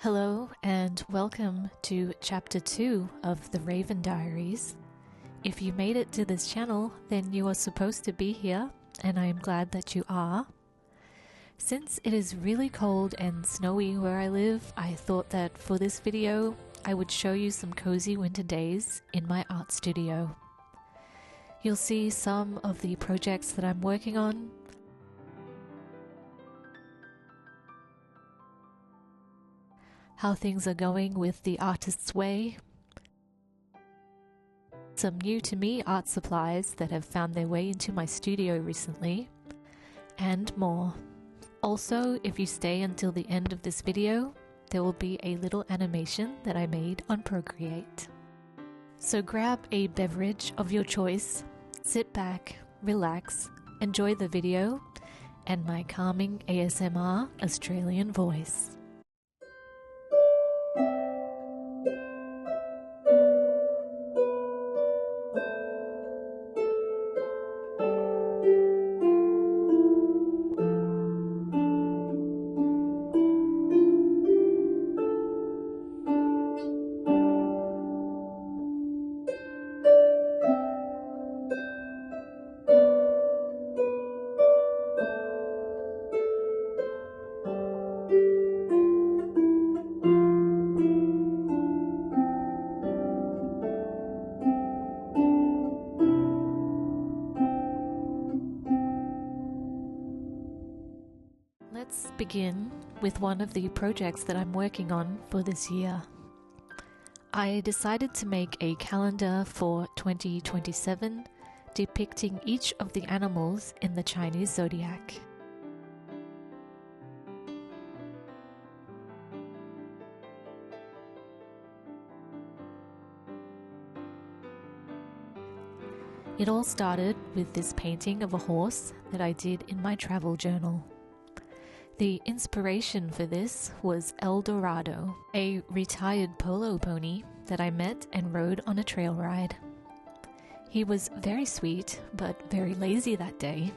Hello and welcome to Chapter 2 of the Raven Diaries. If you made it to this channel, then you are supposed to be here, and I am glad that you are. Since it is really cold and snowy where I live, I thought that for this video, I would show you some cozy winter days in my art studio. You'll see some of the projects that I'm working on, how things are going with the artist's way, some new to me art supplies that have found their way into my studio recently, and more. Also, if you stay until the end of this video, there will be a little animation that I made on Procreate. So grab a beverage of your choice, sit back, relax, enjoy the video, and my calming ASMR Australian voice. Let's begin with one of the projects that I'm working on for this year. I decided to make a calendar for 2027 depicting each of the animals in the Chinese zodiac. It all started with this painting of a horse that I did in my travel journal. The inspiration for this was El Dorado, a retired polo pony that I met and rode on a trail ride. He was very sweet, but very lazy that day,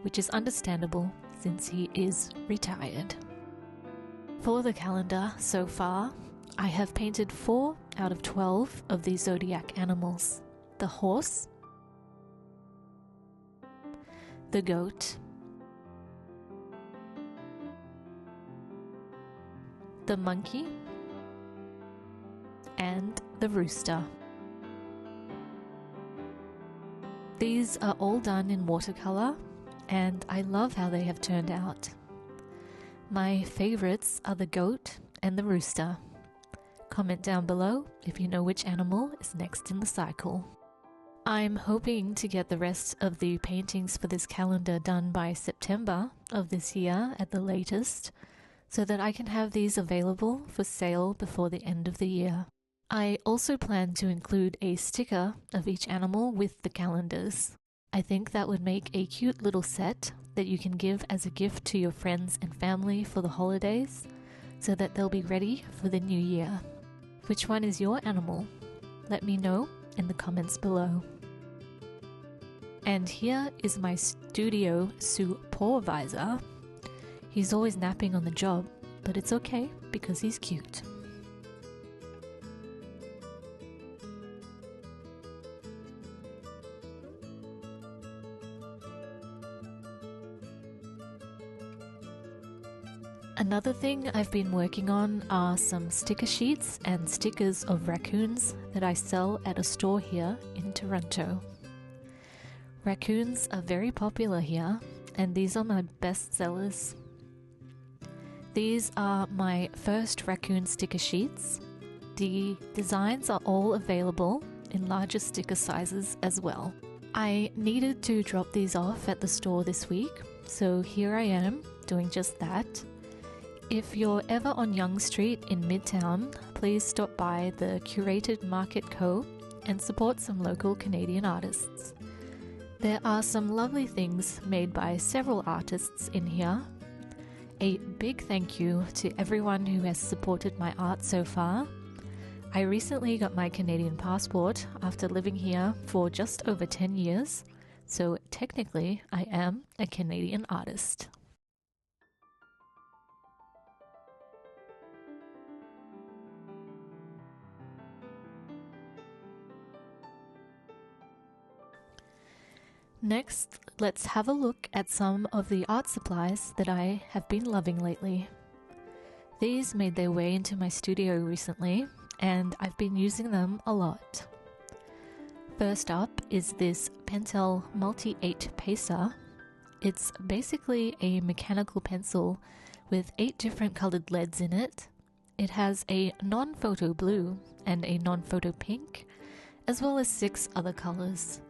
which is understandable since he is retired. For the calendar so far, I have painted 4 out of 12 of the zodiac animals: the horse, the goat, the monkey, and the rooster. These are all done in watercolour, and I love how they have turned out. My favourites are the goat and the rooster. Comment down below if you know which animal is next in the cycle. I'm hoping to get the rest of the paintings for this calendar done by September of this year at the latest, so that I can have these available for sale before the end of the year. I also plan to include a sticker of each animal with the calendars. I think that would make a cute little set that you can give as a gift to your friends and family for the holidays, so that they'll be ready for the new year. Which one is your animal? Let me know in the comments below. And here is my studio supervisor. He's always napping on the job, but it's okay because he's cute. Another thing I've been working on are some sticker sheets and stickers of raccoons that I sell at a store here in Toronto. Raccoons are very popular here, and these are my best sellers. These are my first raccoon sticker sheets. The designs are all available in larger sticker sizes as well. I needed to drop these off at the store this week, so here I am doing just that. If you're ever on Yonge Street in Midtown, please stop by the Curated Market Co and support some local Canadian artists. There are some lovely things made by several artists in here. A big thank you to everyone who has supported my art so far. I recently got my Canadian passport after living here for just over 10 years, so technically I am a Canadian artist. Next, let's have a look at some of the art supplies that I have been loving lately. These made their way into my studio recently, and I've been using them a lot. First up is this Pentel Multi 8 Pacer. It's basically a mechanical pencil with 8 different colored leads in it. It has a non-photo blue and a non-photo pink, as well as 6 other colors.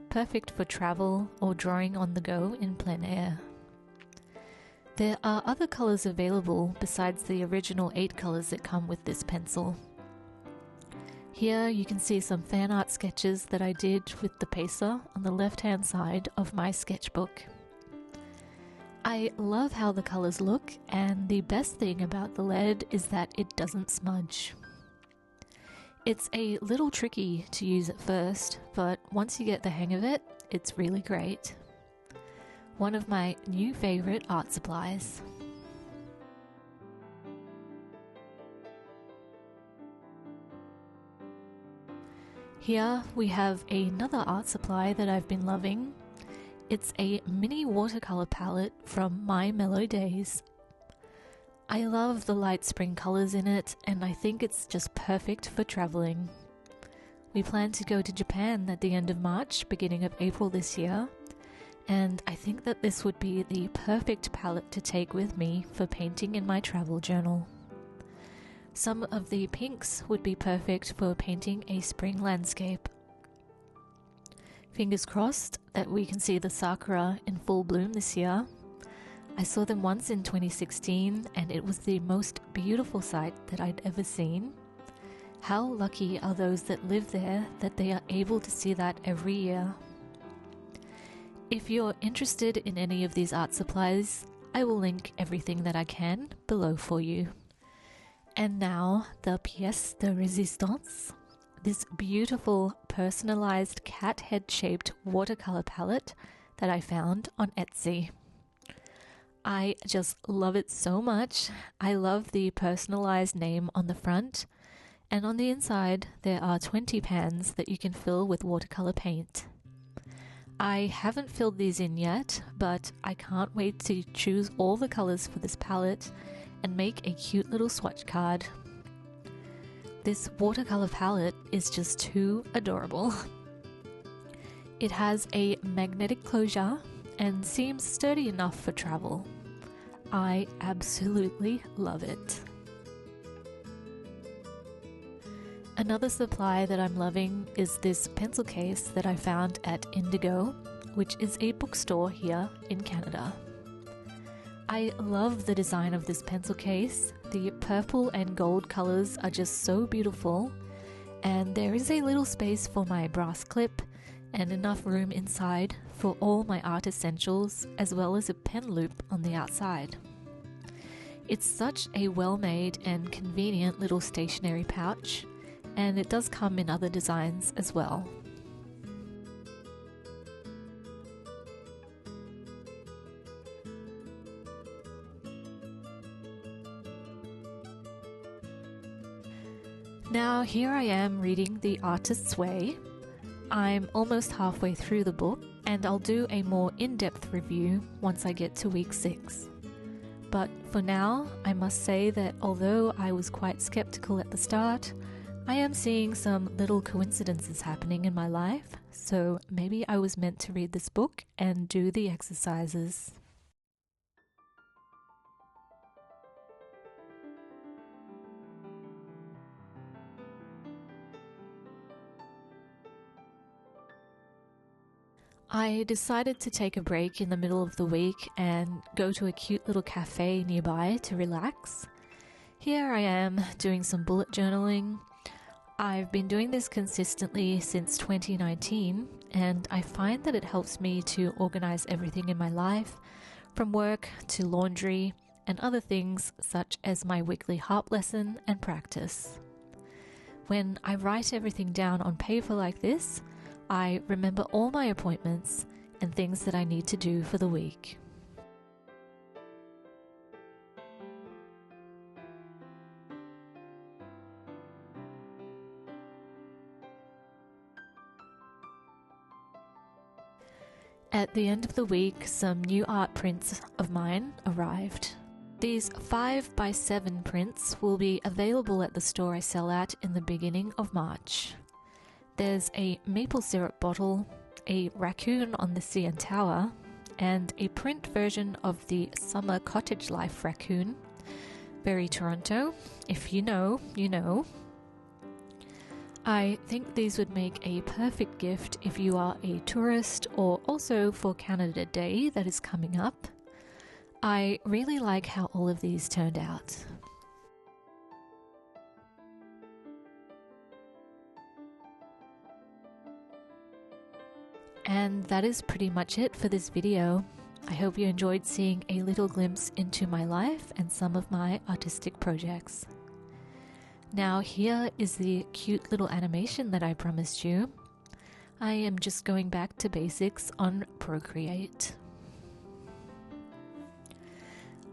Perfect for travel or drawing on the go in plein air. There are other colors available besides the original 8 colors that come with this pencil. Here you can see some fan art sketches that I did with the Pacer on the left-hand side of my sketchbook. I love how the colors look, and the best thing about the lead is that it doesn't smudge. It's a little tricky to use at first, but once you get the hang of it, it's really great. One of my new favorite art supplies. Here we have another art supply that I've been loving. It's a mini watercolor palette from My Mellow Days. I love the light spring colors in it, and I think it's just perfect for traveling. We plan to go to Japan at the end of March, beginning of April this year, and I think that this would be the perfect palette to take with me for painting in my travel journal. Some of the pinks would be perfect for painting a spring landscape. Fingers crossed that we can see the sakura in full bloom this year. I saw them once in 2016, and it was the most beautiful sight that I'd ever seen. How lucky are those that live there that they are able to see that every year. If you're interested in any of these art supplies, I will link everything that I can below for you. And now, the pièce de résistance, this beautiful personalized cat head shaped watercolor palette that I found on Etsy. I just love it so much. I love the personalized name on the front, and on the inside there are 20 pans that you can fill with watercolor paint. I haven't filled these in yet, but I can't wait to choose all the colors for this palette and make a cute little swatch card. This watercolor palette is just too adorable. It has a magnetic closure and seems sturdy enough for travel. I absolutely love it. Another supply that I'm loving is this pencil case that I found at Indigo, which is a bookstore here in Canada. I love the design of this pencil case. The purple and gold colors are just so beautiful, and there is a little space for my brass clip and enough room inside for all my art essentials, as well as a pen loop on the outside. It's such a well-made and convenient little stationery pouch, and it does come in other designs as well. Now here I am reading The Artist's Way. I'm almost halfway through the book, and I'll do a more in-depth review once I get to week 6. But for now, I must say that although I was quite skeptical at the start, I am seeing some little coincidences happening in my life, so maybe I was meant to read this book and do the exercises. I decided to take a break in the middle of the week and go to a cute little cafe nearby to relax. Here I am doing some bullet journaling. I've been doing this consistently since 2019, and I find that it helps me to organize everything in my life, from work to laundry and other things such as my weekly harp lesson and practice. When I write everything down on paper like this, I remember all my appointments and things that I need to do for the week. At the end of the week, some new art prints of mine arrived. These 5x7 prints will be available at the store I sell at in the beginning of March. There's a maple syrup bottle, a raccoon on the CN Tower, and a print version of the Summer Cottage Life raccoon. Very Toronto. If you know, you know. I think these would make a perfect gift if you are a tourist or also for Canada Day that is coming up. I really like how all of these turned out. And that is pretty much it for this video. I hope you enjoyed seeing a little glimpse into my life and some of my artistic projects. Now here is the cute little animation that I promised you. I am just going back to basics on Procreate.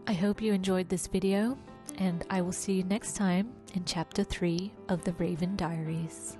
I hope you enjoyed this video, and I will see you next time in Chapter 3 of the Raven Diaries.